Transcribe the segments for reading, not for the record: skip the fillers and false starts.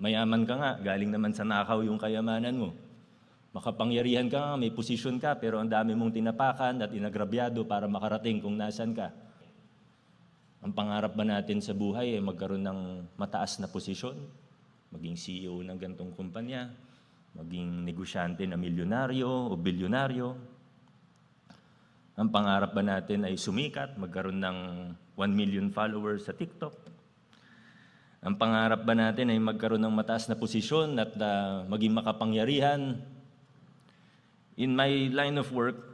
Mayaman ka nga, galing naman sa nakaw yung kayamanan mo. Makapangyarihan ka nga, may posisyon ka, pero ang dami mong tinapakan at inagrabyado para makarating kung nasan ka. Ang pangarap ba natin sa buhay ay magkaroon ng mataas na posisyon? Maging CEO ng gantong kumpanya? Maging negosyante na milyonaryo o bilyonaryo? Ang pangarap ba natin ay sumikat, magkaroon ng 1 million followers sa TikTok? Ang pangarap ba natin ay magkaroon ng mataas na posisyon at maging makapangyarihan? In my line of work,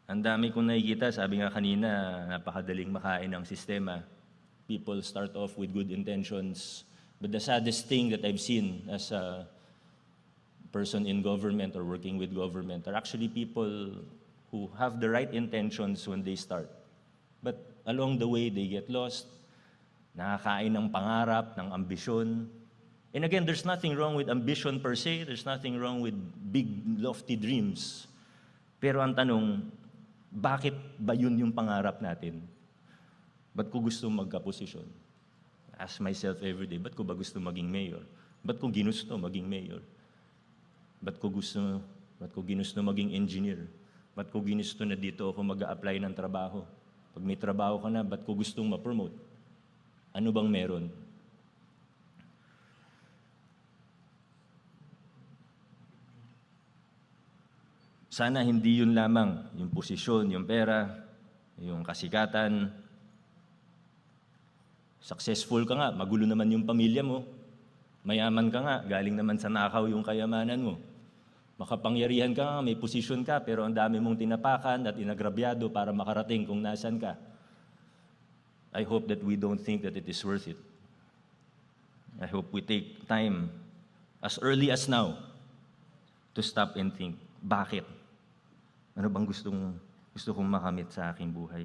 ang dami kong nakikita, sabi nga kanina, napakadaling makain ng sistema. People start off with good intentions. But the saddest thing that I've seen as a person in government or working with government are actually people who have the right intentions when they start. But along the way, they get lost, nakakain ng pangarap, ng ambisyon. And again, there's nothing wrong with ambition per se. There's nothing wrong with big, lofty dreams. Pero ang tanong, bakit ba yun yung pangarap natin? Ba't ko gusto magkaposisyon? Ask myself every day, ba't ko ba gusto maging mayor? Ba't ko ginusto maging mayor? Ba't ko ginusto maging engineer? Ba't ko ginusto na dito ako mag-a-apply ng trabaho? Pag may trabaho ka na, ba't ko gustong ma-promote? Ano bang meron? Sana hindi yun lamang, yung posisyon, yung pera, yung kasikatan. Successful ka nga, magulo naman yung pamilya mo. Mayaman ka nga, galing naman sa nakaw yung kayamanan mo. Makapangyarihan ka nga, may posisyon ka, pero ang dami mong tinapakan at inagrabyado para makarating kung nasan ka. I hope that we don't think that it is worth it. I hope we take time, as early as now, to stop and think, bakit? Ano bang gusto kong makamit sa aking buhay?